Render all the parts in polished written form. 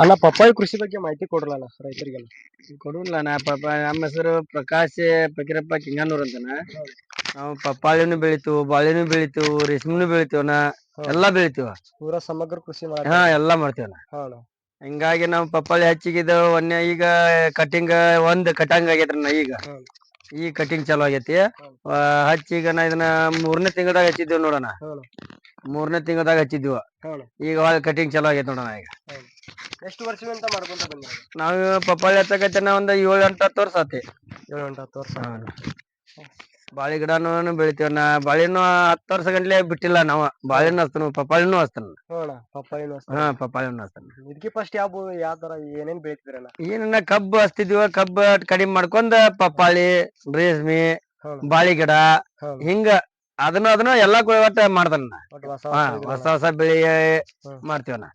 ಅಣ್ಣ ಪಪ್ಪಾಯಿ ಕೃಷಿ ಬಗ್ಗೆ ಮಾಹಿತಿ ಕೊಡ್ರಲ್ಲ ರೈತರಿಗೆಲ್ಲ. ಕೊಡುಲ್ಲ ನಾ ನಮ್ಮ ಹೆಸರು ಪ್ರಕಾಶ್ ಫಕೀರಪ್ಪ ಕಿಂಗನೂರ್ ಅಂತನ. ನಾವು ಪಪ್ಪಾಳಿನೂ ಬೆಳಿತೀವಿ, ಬಾಳೆನೂ ಬೆಳಿತೀವಿ, ರೇಷ್ಮೆನೂ ಬೆಳಿತೀವನ, ಎಲ್ಲಾ ಬೆಳಿತೀವ. ಪೂರಾ ಸಮಗ್ರ ಕೃಷಿ ಹಾ ಎಲ್ಲಾ ಮಾಡ್ತೀವನ. ಹಿಂಗಾಗಿ ನಾವು ಪಪ್ಪಾಳಿ ಹಚ್ಚಿಗಿದ ಈಗ ಕಟಿಂಗ್ ಕಟಾಂಗ್ ಆಗೈತ್ರಣ್ಣ. ಈಗ ಕಟಿಂಗ್ ಚಲೋ ಆಗೈತಿ. ಹಚ್ಚಿ ಈಗ ನಾ ಇದನ್ನ 3ನೇ ತಿಂಗಳದಾಗ ಹಚ್ಚಿದ್ದೇವ್ ನೋಡೋಣ. 3ನೇ ತಿಂಗಳದಾಗ ಹಚ್ಚಿದ್ವಿ. ಈಗ ಕಟಿಂಗ್ ಚಲೋ ಆಗೈತಿ ನೋಡೋಣ. ಈಗ ಎಷ್ಟು ವರ್ಷದಿಂದ ಮಾಡ್ಕೊಂತ ಬಂದಿರ? ನಾವ್ ಪಪ್ಪಾಳಿ ಹಚ್ಚಕೈತನ ಒಂದ್ 7-8 ವರ್ಷ ಆತಿ. 7-8 ವರ್ಷ. ಬಾಳಿ ಗಿಡನು ಬೆಳಿತೇವನ. ಬಾಳಿನೂ 10 ವರ್ಷ ಗಂಟ್ಲೆ ಬಿಟ್ಟಿಲ್ಲ ನಾವು. ಬಾಳೆನೂ ಹಚ್ತೇನೆ, ಪಪ್ಪಾಳಿನೂ ಹಚ್ತೇನೆ. ಹಾ ಪಪ್ಪಾಳಿನೂ ಹಚ್ತೇನೆ. ಇದಕ್ಕೆ ಫಸ್ಟ್ ಯಾವ ತರ ಏನೇನ್ ಬೆಳಿತಿದ್ರಲ್ಲ? ಏನ ಕಬ್ಬು ಹಚ್ತಿದ್ವಿ. ಕಬ್ಬು ಕಡಿಮೆ ಮಾಡ್ಕೊಂಡ್ ಪಪ್ಪಾಳಿ, ರೇಷ್ಮೆ, ಬಾಳಿ ಗಿಡ ಹಿಂಗ ಅದನ್ನ ಎಲ್ಲಾ ಒಟ್ಟ ಮಾಡ್ತಾನ. ಹೊಸ ಹೊಸ ಬೆಳಿ ಮಾಡ್ತೀವನ.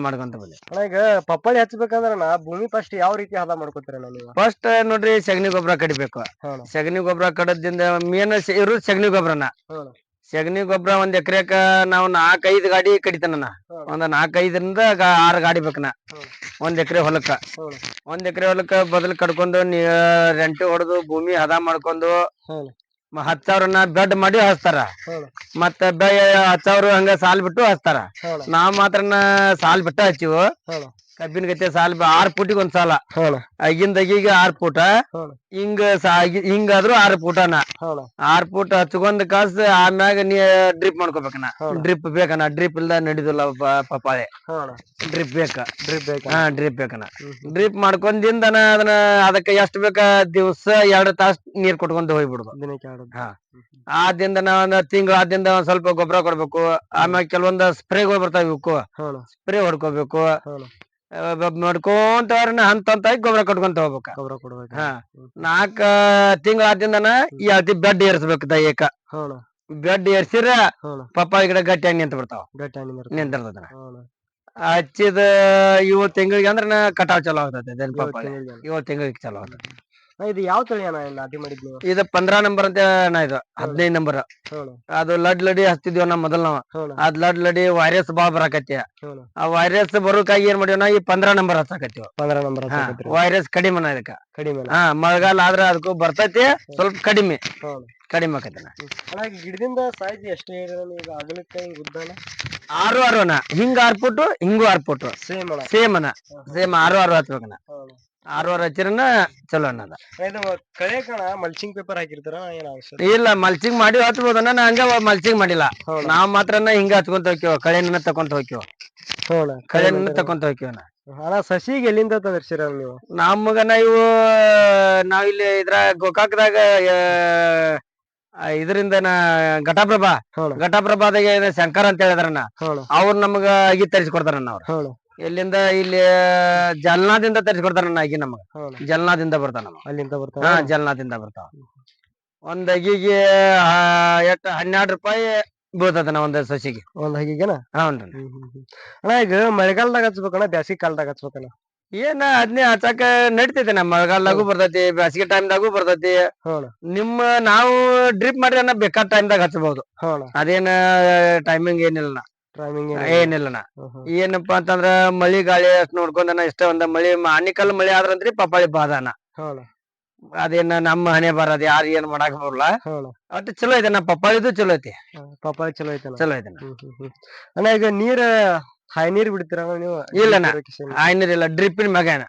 ಮಾಡ್ಕೊಂತ ಬಂದಿ. ಈಗ ಪಪ್ಪಾಳಿ ಹಚ್ಬೇಕಂದ್ರ ಭೂಮಿ ಫಸ್ಟ್ ಯಾವ ರೀತಿ ಹದ ಮಾಡ್ಕೊತೀರ ನೀವು? ಫಸ್ಟ್ ನೋಡ್ರಿ ಸಗಣಿ ಗೊಬ್ಬರ ಕಡಿಬೇಕು. ಸಗಣಿ ಗೊಬ್ಬರ ಕಡದಿಂದ ಮೇನ್ ಇರುದ್ ಸಗಣಿ ಗೊಬ್ಬರನ. ಸಗಣಿ ಗೊಬ್ಬರ 1 ಎಕರೆಕ ನಾವ್ 4-5 ಗಾಡಿ ಕಡಿತಾನ. ಒಂದ್ 4-5ರಿಂದ 6 ಗಾಡಿ ಬೇಕನ 1 ಎಕರೆ ಹೊಲಕ್ಕ. 1 ಎಕರೆ ಹೊಲಕ್ಕ ಬದಲ್ ಕಡ್ಕೊಂಡು ರೆಂಟಿ ಹೊಡೆದು ಭೂಮಿ ಹದ ಮಾಡ್ಕೊಂಡು 10,000 ಬೆಡ್ ಮಾಡಿ ಹಚ್ತಾರ. ಮತ್ತ 10,000 ಹಂಗ ಸಾಲ್ ಬಿಟ್ಟು ಹಚ್ತಾರ. ನಾವ್ ಮಾತ್ರನ ಸಾಲ್ ಬಿಟ್ಟ ಹಚ್ಚಿವು. ಕಬ್ಬಿನ ಗತ್ತೆ ಸಾಲ್ 6 ಫೂಟಿಗೆ 1 ಸಾಲ. ಅಗಿಂದಗೀಗ 6 ಫೂಟ, ಹಿಂಗಾದ್ರು 6 ಫೂಟನ. 6 ಫೂಟ್ ಹಚ್ಕೊಂಡ್ ಕಾಸ್ ಆಮ್ಯಾಗ ಡ್ರಿಪ್ ಮಾಡ್ಕೋಬೇಕನ. ಡ್ರಿಪ್ ಬೇಕನ. ಡ್ರಿಪ್ ಇಲ್ದ ನಡಿದಿಲ್ಲ ಪಪ್ಪಾಳಿ. ಡ್ರಿಪ್ ಡ್ರಿಪ್ ಬೇಕನ. ಡ್ರಿಪ್ ಮಾಡ್ಕೊಂದಿಂದನ ಅದಕ್ಕ ಎಷ್ಟ್ ಬೇಕ ದಿವ್ಸ 2 ತಾಸ್ ನೀರ್ ಕೊಟ್ಕೊಂತ ಹೋಗ್ಬಿಡುದು. ಆದಿಂದ ನಾವ್ ತಿಂಗಳ ಆದಿಂದ ಒಂದ್ ಸ್ವಲ್ಪ ಗೊಬ್ಬರ ಕೊಡ್ಬೇಕು. ಆಮ್ಯಾಗ ಕೆಲವೊಂದ್ ಸ್ಪ್ರೇಗಳು ಬರ್ತಾವ. ಇವಕ್ಕೂ ಸ್ಪ್ರೇ ಹೊಡ್ಕೋಬೇಕು. ನೋಡ್ಕೊಂತ ಹಂತ ಗೊಬ್ಬರ ಕೊಟ್ಕೊಂತ ಹೋಗ್ಬೇಕ. 4 ತಿಂಗಳ ಆದಿಂದನ ಈ ಅತಿ ಬೆಡ್ ಏರ್ಸ್ಬೇಕು. ದಯಕ ಬೆಡ್ ಏರ್ಸಿರ ಪಪ್ಪಾಳಿ ಗಿಡ ಗಟ್ಟಿಯಾಗಿ ನಿಂತ ಬಿಡ್ತಾವ. ನಿಂತಿರ್ತದ. ಹಚ್ಚಿದ 7 ತಿಂಗಳಿಗೆ ಅಂದ್ರ ಕಟಾವ್ ಚಲೋ ಆಗ್ತದೆ. ಪಪ್ಪಾಳಿ 7 ತಿಂಗಳಿಗೆ ಚಲೋ ಆಗ್ತದೆ. ಇದು ಯಾವ ತಳಿ ಅಣ್ಣ ನಾಟಿ ಮಾಡಿದ್ವಿ? ಇದು 15 ನಂಬರ್ ಅಂತ ಇದು 15 ನಂಬರ್. ಅದು ಲಡ್ಡಿ ಹಚ್ತಿದ್ವಿ ನಮ್ಮ ಮೊದಲ್ ನಾವ್. ಅದ್ ಲಡ್ಡಿ ವೈರಸ್ ಬಾಳ ಬರಾಕತ್ತಿ. ಆ ವೈರಸ್ ಬರೋಕಾಗಿ ಏನ್ ಮಾಡಿವ್ ಈ 15 ನಂಬರ್ ಹಚ್ಚಾಕತ್ತೀವಿ. 15 ನಂಬರ್ ವೈರಸ್ ಕಡಿಮೆ ಇದಕ್ಕ. ಮಳೆಗಾಲ ಆದ್ರ ಅದಕ್ಕೂ ಬರ್ತೈತಿ. ಸ್ವಲ್ಪ ಕಡಿಮೆ ಆಕೈತಿ. ಗಿಡದಿಂದ ಸೈಜ್ ಎಷ್ಟು ಈಗ ಅಗಲಕ್ಕೆ ಉದ್ದನ? 6 ಹಿಂಗ 6 ಫುಟ್, ಹಿಂಗೂ 6 ಫುಟ್ ಸೇಮ್ 6 ಹಚ್ಬೇಕನ. 6 ಹಚ್ಚಿರನ ಚಲೋ ಅನ್ನದ. ಕಳೆ ಕಣ ಮಲ್ಚಿಂಗ್ ಪೇಪರ್ ಹಾಕಿರ್ತಾರ? ಇಲ್ಲ, ಮಲ್ಚಿಂಗ್ ಮಾಡಿ ಹಚ್ಬೋದನ್ನ. ನಾ ಹಂಗ ಮಲ್ಚಿಂಗ್ ಮಾಡಿಲ್ಲ. ನಾವ್ ಮಾತ್ರನ ಹಿಂಗ ಹಚ್ಕೊಂತ ಹೋಗ್ಯವ. ಕಳೆನ ತಕೊಂತ ಹೋಗ್ಯವ. ಕಳೆನ ತಕೊಂತ ಹೋಗ್ಯವನ. ಸಸಿಗೆ ಎಲ್ಲಿಂದ ತಂದಿರ್ಸಿರ ನೀವು? ನಮಗನ ಇವು ನಾವಿಲ್ಲಿ ಗೋಕಾಕದಾಗ ಇದರಿಂದ ಘಟಪ್ರಭಾದಾಗ ಶಂಕರ್ ಅಂತ ಹೇಳಿದ್ರಣ್ಣ. ಅವ್ರು ನಮ್ಗ ಅಗಿ ತರಿಸಿ ಕೊಡ್ತಾರಣ್ಣ. ಅವ್ರು ಎಲ್ಲಿಂದ ಇಲ್ಲಿ ಜಲ್ನಾದಿಂದ ತರಿಸಿ ಕೊಡ್ತಾರಣ್ಣ. ಅಗಿ ನಮಗ ಜಲ್ನಾದಿಂದ ಬರ್ತಾವ. ಜಲ್ನಾದಿಂದ ಬರ್ತಾವ. ಒಂದ್ ಅಗಿಗೆ 12 ರೂಪಾಯಿ ಬೀಳ್ತದಣ್ಣ ಒಂದ್ ಸಸಿಗೆ. ಒಂದ್ ಅಗಿಗೆನ? ಅಣ್ಣ ಈಗ ಮಳೆಗಾಲದಾಗ ಹಚ್ಬೇಕಣ್ಣ ಬ್ಯಾಸಿಗೆ ಕಾಲದಾಗ ಹಚ್ಬೇಕಣ್ಣ? ಏನ ಅದ್ನೇ ಹಚ್ಚಾಕ ನಡಿತೈತಿ. ಮಳೆಗಾಲದಾಗೂ ಬರ್ತೈತಿ, ಬ್ಯಾಸಿಗೆ ಟೈಮ್ದಾಗೂ ಬರ್ತೈತಿ. ನಾವು ಡ್ರಿಪ್ ಮಾಡಿ ಬೇಕಾದ ಟೈಮ್ದಾಗ ಹಚ್ಚಬಹುದು. ಅದೇನ ಟೈಮಿಂಗ್ ಏನಿಲ್ಲಣ್ಣ. ಏನಪ್ಪಾ ಅಂತಂದ್ರ ಮಳಿ ಗಾಳಿ ಅಷ್ಟ್ ನೋಡ್ಕೊಂಡನ ಇಷ್ಟ. ಒಂದ್ ಮಳಿ ಆನಿಕಲ್ ಮಳಿ ಆದ್ರಂತ್ರಿ ಪಪ್ಪಾಳಿ ಬಾದಾನ. ಅದೇನ ನಮ್ಮ ಹಣೆ ಬರದ್ ಯಾರು ಏನ್ ಮಾಡಾಕ ಬರಲ್ಲ. ಒಟ್ಟು ಚಲೋ ಐತೆ. ನಮ್ಮ ಪಪ್ಪಾಳಿದು ಚಲೋ ಐತಿ. ಪಪ್ಪಾಳಿ ಚಲೋ ಐತೆ. ಅಣ್ಣ ಈಗ ನೀರ್ ಹಾಯಿ ನೀರ್ ಬಿಡ್ತೀರ ನೀವು? ಇಲ್ಲಣ್ಣ, ಹಾಯಿ ನೀರ್ ಇಲ್ಲ. ಡ್ರಿಪ್ಪಿನ ಮ್ಯಾಗನ.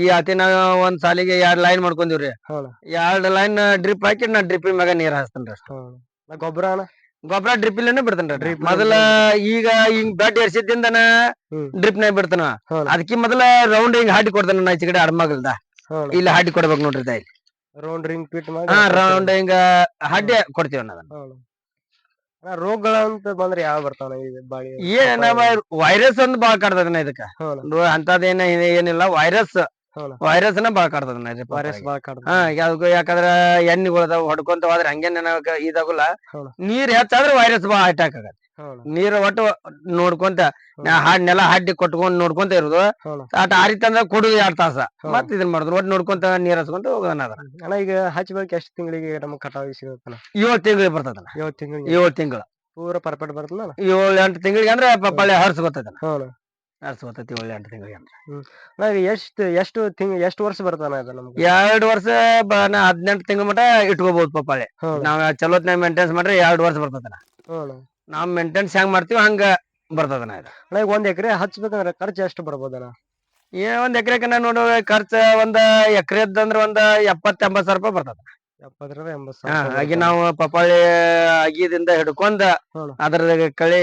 ಈ ಅತಿ ನಾವ್ ಒಂದ್ ಸಾಲಿಗೆ 2 ಲೈನ್ ಮಾಡ್ಕೊಂಡಿವ್ರಿ. 2 ಲೈನ್ ಡ್ರಿಪ್ ಹಾಕಿ ನಾ ಡ್ರಿಪ್ಪಿನ ಮ್ಯಾಗ ನೀರ್ ಹಾಸ್ತೇನ್ರಿ. ಗೊಬ್ಬರ ಡ್ರಿಪ್ ಇಲ್ಲೇ ಬಿಡ್ತೇನ್ರಿ. ಮೊದಲ ಈಗ ಹಿಂಗ್ ಬೆಡ್ ಎರ್ಸಿದಿಂದನ ಡ್ರಿಪ್ ನಾಗ ಬಿಡ್ತಾನ. ಅದಕ್ಕೆ ಮೊದಲ ರೌಂಡ್ ಹಿಂಗ್ ಹಾಡಿ ಕೊಡ್ತಾನ. ಈಚೆ ಕಡೆ ಅಡ್ಮಗಲ್ದ ಇಲ್ಲಿ ಹಾಡಿ ಕೊಡ್ಬೇಕು ನೋಡ್ರಿ. ರೌಂಡ್ ರಿಂಗ್ ಫಿಟ್ ರೌಂಡ್ ಹಿಂಗ ಹಾಡಿ ಕೊಡ್ತೀವಿ. ರೋಗಗಳಂತ ಬಂದ್ರೆ ಯಾವ ಬರ್ತಾವ? ಏನ ವೈರಸ್ ಒಂದು ಬಾಳ ಕಾಡ್ತದಣ್ಣ ಇದಕ್ಕ. ಅಂತದೇನ ಏನಿಲ್ಲ. ವೈರಸ್ ಬಾಳ ಕಾಡ್ತದಣ್ಣ. ಯಾಕಂದ್ರ ಎಣ್ಣಿಗಳದಾವ ಹೊಡ್ಕೊಂತ ಹೋದ್ರೆ ಹಂಗೇನ ಇದಾಗಲ್ಲ. ನೀರ್ ಹೆಚ್ಚಾದ್ರೆ ವೈರಸ್ ಬಾಳ ಅಟ್ಯಾಕ್ ಆಗತ್ತೆ. ನೀರ್ ಒಟ್ಟು ನೋಡ್ಕೊಂತ ನೆಲ ಹಾಡಿ ಕೊಟ್ಕೊಂಡ್ ನೋಡ್ಕೊಂತ ಇರುದು. ಅಟ್ ಆರಿತಂದ್ರ ಕೊಡುದು 2 ತಾಸ. ಮತ್ ಇದನ್ ಮಾಡುದು ಒಟ್ಟು ನೋಡ್ಕೊಂತ ನೀರ್ ಹಚ್ಕೊಂತ ಹೋಗೋಣ. ಅಣ್ಣ ಈಗ ಹಚ್ಬೇಕು ಎಷ್ಟು ತಿಂಗಳಿಗೆ ನಮ್ಗೆ ಕಟಾವ್ ಸಿಗುತ್ತಣ್ಣ? 7 ತಿಂಗಳಿಗೆ ಬರ್ತದಣ್ಣ. 7 ತಿಂಗಳು ಪೂರ ಪರ್ಫೆಕ್ಟ್ ಬರ್ತದ? 7-8 ತಿಂಗಳಿಗೆ ಅಂದ್ರೆ ಪಪ್ಪಾಳಿ ಹರ್ಸ್ ಗೊತ್ತದಣ್ಣ. ಸೋತತಿ ಒಳ್ಳೆ 2 ತಿಂಗಳಿಗೆ. ಎಷ್ಟು ವರ್ಷ ಬರ್ತಾನ ಇದು ನಮ್ಗೆ? 2 ವರ್ಷ 18 ತಿಂಗಳ ಮಟ ಇಟ್ಕೋಬಹುದು ಪಪ್ಪಾಳೆ. ನಾವ್ ಚಲೋತ್ನಾಗ ಮೇಂಟೆನ್ಸ್ ಮಾಡ್ರಿ 2 ವರ್ಷ ಬರ್ತದನ. ನಾವ್ ಮೇಂಟೆನ್ಸ್ ಹೆಂಗ್ ಮಾಡ್ತೀವಿ ಹಂಗ ಬರ್ತದನ ಇದು. ಈಗ 1 ಎಕರೆ ಹಚ್ಬೇಕಂದ್ರ ಖರ್ಚು ಎಷ್ಟು ಬರ್ಬೋದನ? 1 ಎಕರೆಕ ನೋಡು ಖರ್ಚ ಒಂದ್ ಎಕರೆದಂದ್ರ ಒಂದ್ 70-80 ಸಾವಿರ ರೂಪಾಯಿ ಬರ್ತದ. 70-80 ಹಾಗೆ ನಾವು ಪಪ್ಪಾಳಿ ಅಗಿದಿಂದ ಹಿಡ್ಕೊಂಡ್ ಅದ್ರ ಕಳೆ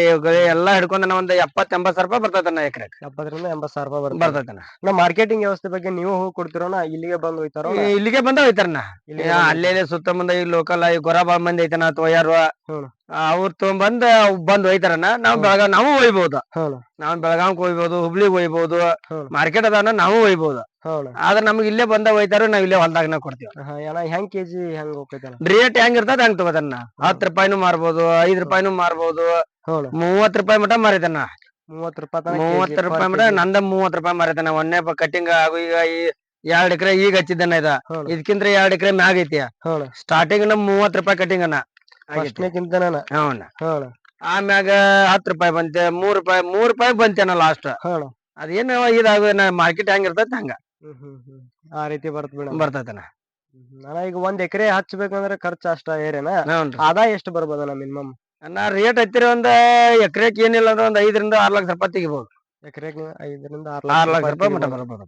ಎಲ್ಲಾ ಹಿಡ್ಕೊಂಡ್ ಒಂದ್ 70-80 ಸಾವಿರ ರೂಪಾಯಿ ಬರ್ತದನ ಎಕರೆ. 70-80 ಸಾವಿರ ರೂಪಾಯಿ ಬರ್ತದನ. ಮಾರ್ಕೆಟಿಂಗ್ ವ್ಯವಸ್ಥೆ ಬಗ್ಗೆ ನೀವು ಹೋಗಿ ಕೊಡ್ತಿರೋಣ ಇಲ್ಲಿಗೆ ಬಂದು ಹೋಯ್ತಾರೋ? ಇಲ್ಲಿಗೆ ಬಂದ ಹೋಯ್ತಾರನ. ಅಲ್ಲೇ ಸುತ್ತ ಮುಂದ ಈ ಲೋಕಲ್ ಈ ಗೊರಾಬ ಮಂದಿ ಐತನ ಅಥವಾ ಯಾರು ಅವ್ರ ತಗೊಂಬಂದ್ ಒಯ್ತಾರನ. ನಾವು ಒಯ್ಬಹುದು. ನಾವ್ ಬೆಳಗಾವ್ಕ್ ಒಯ್ಬಹುದು, ಹುಬ್ಳಿಗ್ ಒಯ್ಬಹುದು, ಮಾರ್ಕೆಟ್ ಅದಾನ ನಾವು ಒಯ್ಬಹುದು. ಆದ್ರ ನಮ್ಗೆ ಇಲ್ಲೇ ಬಂದ ಒಯ್ತಾರ, ನಾವ್ ಇಲ್ಲೇ ಹೊಲ್ದಾಗನ ಕೊಡ್ತೀವಿ. ಹೆಂಗ್ ಕೆಜಿ ಹೆಂಗ್ ಹೋಗ್ತೈತನ? ರೇಟ್ ಹೆಂಗ್ ಇರ್ತದ ಹಂಗ್ ತಗೋತಾನ. 10 ರೂಪಾಯಿನೂ ಮಾರ್ಬೋದು, 5 ರೂಪಾಯಿನೂ ಮಾರ್ಬೋದು, 30 ರೂಪಾಯಿ ಮಟ ಮಾರಿತಾನ. 30 ರೂಪಾಯಿ ಮಟ ನಂದ 30 ರೂಪಾಯಿ ಮಾರಿತಾನ. ಒಂದೇ ಕಟಿಂಗ್ ಆಗು. ಈಗ 2 ಎಕರೆ ಈಗ ಹಚ್ಚಿದ್ದಾನ ಇದಕ್ಕಿಂತ 2 ಎಕರೆ ಮ್ಯಾಗ ಐತಿ. ಸ್ಟಾರ್ಟಿಂಗ್ 30 ರೂಪಾಯಿ ಕಟಿಂಗ್ ಅನ್ನ ಆಮ್ಯಾಗ 10 ರೂಪಾಯಿ ಬಂತೆ, 3 ರೂಪಾಯಿ ಬಂತೇನ ಲಾಸ್ಟ್. ಅದೇನ್ ಇದಾಗ ಮಾರ್ಕೆಟ್ ಹೆಂಗ್ ಇರ್ತೈತಿ ಹಂಗ ಆ ರೀತಿ ಬರ್ತೈತನ. ಈಗ 1 ಎಕರೆ ಹಚ್ಬೇಕಂದ್ರ ಖರ್ಚು ಅಷ್ಟ ಏರೇನ? ಆದಾಯ ಎಷ್ಟು ಬರ್ಬೋದನ ಮಿನಿಮಮ್? ರೇಟ್ ಹತ್ತಿರ ಒಂದ್ ಎಕರೆಕ್ ಏನಿಲ್ಲ ಅಂದ್ರೆ ಒಂದ್ 5-6 ಲಕ್ಷ ರೂಪಾಯಿ ತೆಗಿಬಹುದು. ಎಕರೆಕ್ 5-6 ಲಕ್ಷ ರೂಪಾಯಿ ಮಟ ಬರ್ಬೋದು.